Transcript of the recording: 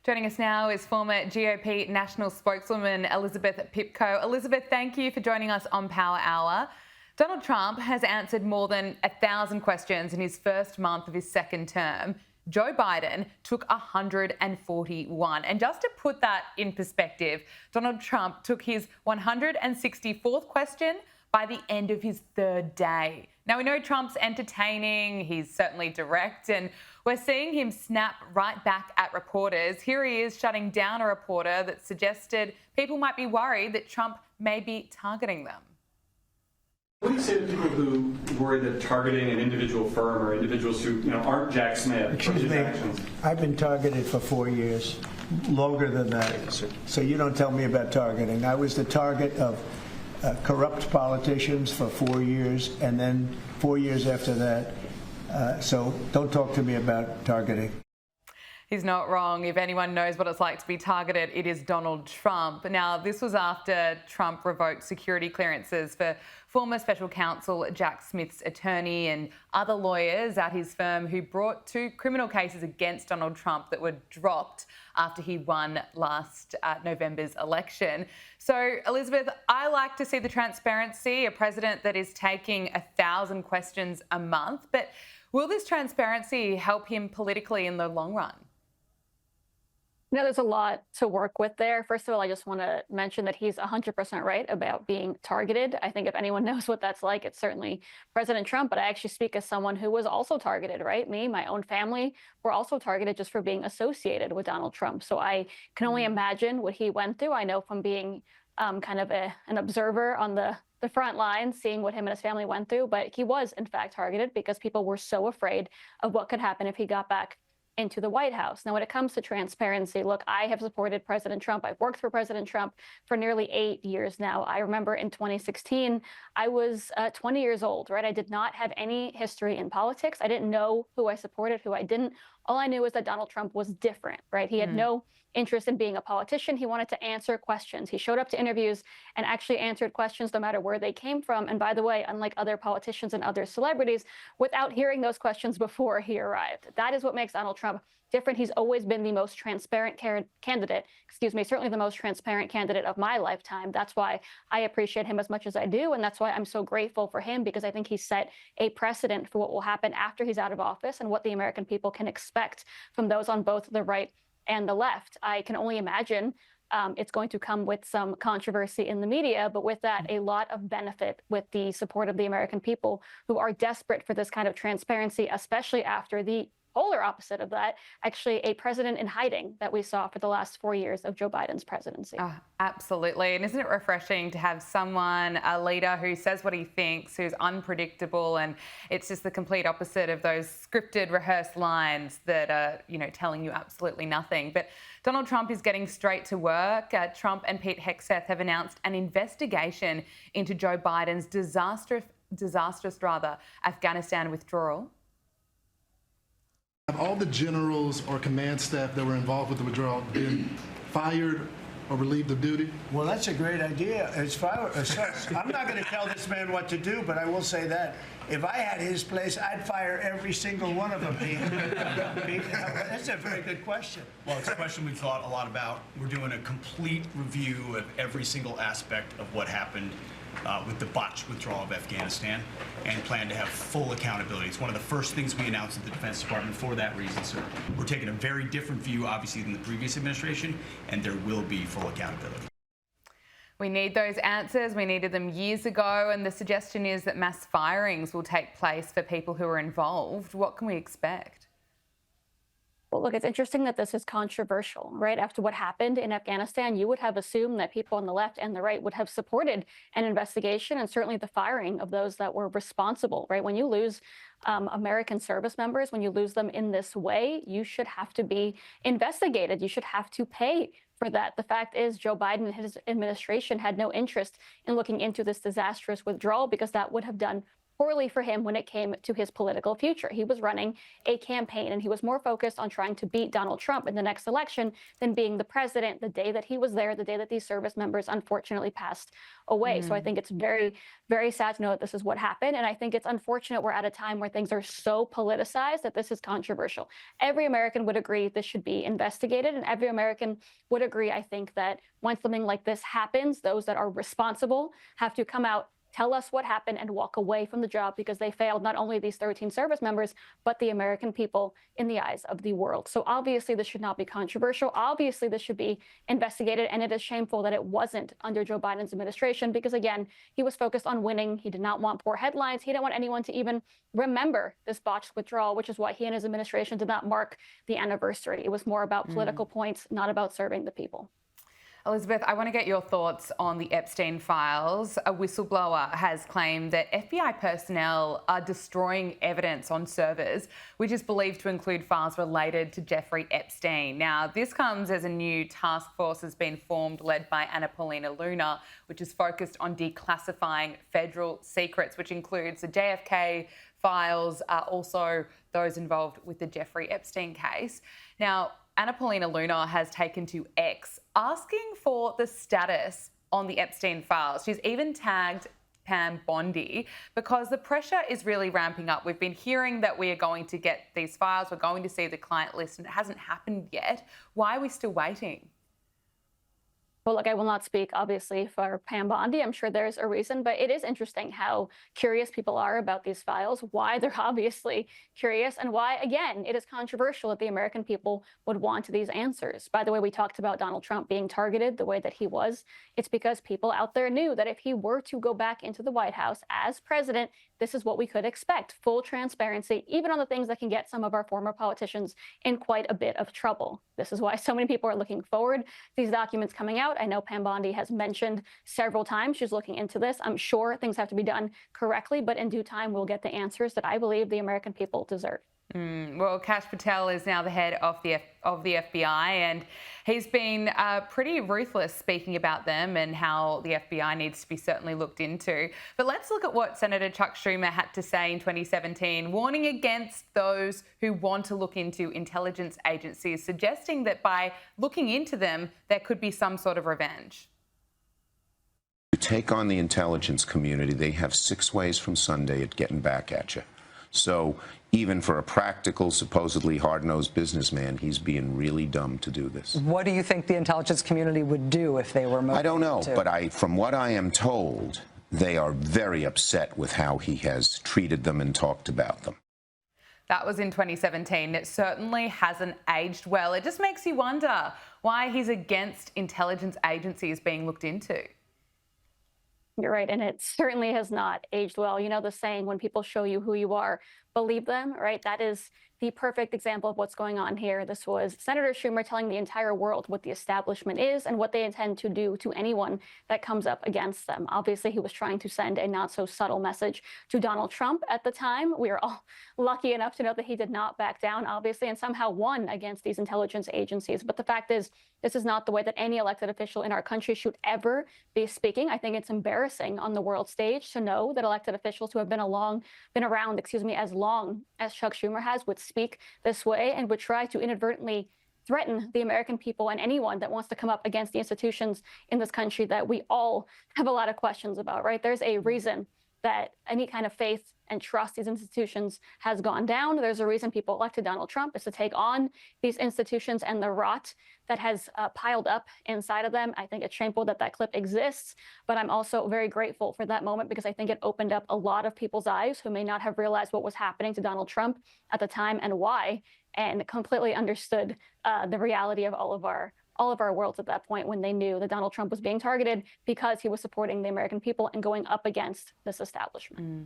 Joining us now is former GOP national spokeswoman Elizabeth Pipko. Elizabeth, thank you for joining us on Power Hour. Donald Trump has answered more than 1,000 questions in his first month of his second term. Joe Biden took 141. And just to put that in perspective, Donald Trump took his 164th question by the end of his third day. Now, we know Trump's entertaining, he's certainly direct, and we're seeing him snap right back at reporters. Here he is shutting down a reporter that suggested people might be worried that Trump may be targeting them. What do you say to people who worry that targeting an individual firm or individuals who aren't Jack Smith for his actions? I've been targeted for 4 years, longer than that. So you don't tell me about targeting. I was the target of corrupt politicians for 4 years, and then 4 years after that. So don't talk to me about targeting. He's not wrong. If anyone knows what it's like to be targeted, it is Donald Trump. Now, this was after Trump revoked security clearances for former special counsel Jack Smith's attorney and other lawyers at his firm who brought 2 criminal cases against Donald Trump that were dropped after he won last November's election. So, Elizabeth, I like to see the transparency, a president that is taking 1,000 questions a month. But will this transparency help him politically in the long run? There's a lot to work with there. First of all, I just want to mention that he's 100% right about being targeted. I think if anyone knows what that's like, it's certainly President Trump. But I actually speak as someone who was also targeted, right? Me, my own family were also targeted just for being associated with Donald Trump. So I can only imagine what he went through. I know from being kind of an observer on the front line, seeing what him and his family went through. But he was, in fact, targeted because people were so afraid of what could happen if he got back into the White House. Now, when it comes to transparency, look, I have supported President Trump. I've worked for President Trump for nearly 8 years now. I remember in 2016, I was 20 years old, right? I did not have any history in politics. I didn't know who I supported, who I didn't. All I knew was that Donald Trump was different, right? He had no interest in being a politician. He wanted to answer questions. He showed up to interviews and actually answered questions no matter where they came from. And by the way, unlike other politicians and other celebrities, without hearing those questions before he arrived. That is what makes Donald Trump different. He's always been the most transparent candidate, certainly the most transparent candidate of my lifetime. That's why I appreciate him as much as I do. And that's why I'm so grateful for him, because I think he set a precedent for what will happen after he's out of office and what the American people can expect from those on both the right and the left. I can only imagine it's going to come with some controversy in the media, but with that, a lot of benefit with the support of the American people who are desperate for this kind of transparency, especially after the polar opposite of that, actually a president in hiding that we saw for the last 4 years of Joe Biden's presidency. Oh, absolutely. And isn't it refreshing to have someone, a leader who says what he thinks, who's unpredictable, and it's just the complete opposite of those scripted, rehearsed lines that are, telling you absolutely nothing. But Donald Trump is getting straight to work. Trump and Pete Hegseth have announced an investigation into Joe Biden's disastrous Afghanistan withdrawal. Have all the generals or command staff that were involved with the withdrawal been fired or relieved of duty? Well, that's a great idea. I'm not going to tell this man what to do, but I will say that if I had his place, I'd fire every single one of them. That's a very good question. Well, it's a question we've thought a lot about. We're doing a complete review of every single aspect of what happened with the botched withdrawal of Afghanistan, and plan to have full accountability. It's one of the first things we announced at the Defense Department for that reason. So we're taking a very different view, obviously, than the previous administration, and there will be full accountability. We need those answers. We needed them years ago, and the suggestion is that mass firings will take place for people who are involved. What can we expect? Well, look, it's interesting that this is controversial, right? After what happened in Afghanistan, you would have assumed that people on the left and the right would have supported an investigation and certainly the firing of those that were responsible, right? When you lose American service members, when you lose them in this way, you should have to be investigated. You should have to pay for that. The fact is, Joe Biden and his administration had no interest in looking into this disastrous withdrawal because that would have done poorly for him when it came to his political future. He was running a campaign and he was more focused on trying to beat Donald Trump in the next election than being the president the day that he was there, the day that these service members unfortunately passed away. So I think it's very, very sad to know that this is what happened. And I think it's unfortunate we're at a time where things are so politicized that this is controversial. Every American would agree this should be investigated. And every American would agree, I think, that when something like this happens, those that are responsible have to come out, tell us what happened, and walk away from the job because they failed not only these 13 service members, but the American people in the eyes of the world. So obviously this should not be controversial. Obviously this should be investigated. And it is shameful that it wasn't under Joe Biden's administration because, again, he was focused on winning. He did not want poor headlines. He didn't want anyone to even remember this botched withdrawal, which is why he and his administration did not mark the anniversary. It was more about political points, not about serving the people. Elizabeth, I want to get your thoughts on the Epstein files. A whistleblower has claimed that FBI personnel are destroying evidence on servers, which is believed to include files related to Jeffrey Epstein. Now, this comes as a new task force has been formed led by Anna Paulina Luna, which is focused on declassifying federal secrets, which includes the JFK files, also those involved with the Jeffrey Epstein case. Now, Anna Paulina Luna has taken to X asking for the status on the Epstein files. She's even tagged Pam Bondi because the pressure is really ramping up. We've been hearing that we are going to get these files, we're going to see the client list, and it hasn't happened yet. Why are we still waiting? Well, look, I will not speak, obviously, for Pam Bondi. I'm sure there's a reason, but it is interesting how curious people are about these files, why they're obviously curious, and why, again, it is controversial that the American people would want these answers. By the way, we talked about Donald Trump being targeted the way that he was. It's because people out there knew that if he were to go back into the White House as president, this is what we could expect. Full transparency, even on the things that can get some of our former politicians in quite a bit of trouble. This is why so many people are looking forward to these documents coming out. I know Pam Bondi has mentioned several times she's looking into this. I'm sure things have to be done correctly, but in due time, we'll get the answers that I believe the American people deserve. Well, Kash Patel is now the head of the FBI, and he's been pretty ruthless speaking about them and how the FBI needs to be certainly looked into. But let's look at what Senator Chuck Schumer had to say in 2017, warning against those who want to look into intelligence agencies, suggesting that by looking into them, there could be some sort of revenge. You take on the intelligence community, they have 6 ways from Sunday at getting back at you. So even for a practical, supposedly hard-nosed businessman, he's being really dumb to do this. What do you think the intelligence community would do if they were motivated? I don't know, but from what I am told, they are very upset with how he has treated them and talked about them. That was in 2017. It certainly hasn't aged well. It just makes you wonder why he's against intelligence agencies being looked into. You're right. And it certainly has not aged well. You know, the saying, when people show you who you are, believe them, right? That is the perfect example of what's going on here. This was Senator Schumer telling the entire world what the establishment is and what they intend to do to anyone that comes up against them. Obviously, he was trying to send a not so subtle message to Donald Trump at the time. We are all lucky enough to know that he did not back down, obviously, and somehow won against these intelligence agencies. But the fact is, this is not the way that any elected official in our country should ever be speaking. I think it's embarrassing on the world stage to know that elected officials who have been around, as long as Chuck Schumer has would speak this way and would try to inadvertently threaten the American people and anyone that wants to come up against the institutions in this country that we all have a lot of questions about, right? There's a reason that any kind of faith and trust these institutions has gone down. There's a reason people elected Donald Trump, is to take on these institutions and the rot that has piled up inside of them. I think it's shameful that that clip exists, but I'm also very grateful for that moment because I think it opened up a lot of people's eyes who may not have realized what was happening to Donald Trump at the time and why, and completely understood the reality of all of our worlds at that point when they knew that Donald Trump was being targeted because he was supporting the American people and going up against this establishment.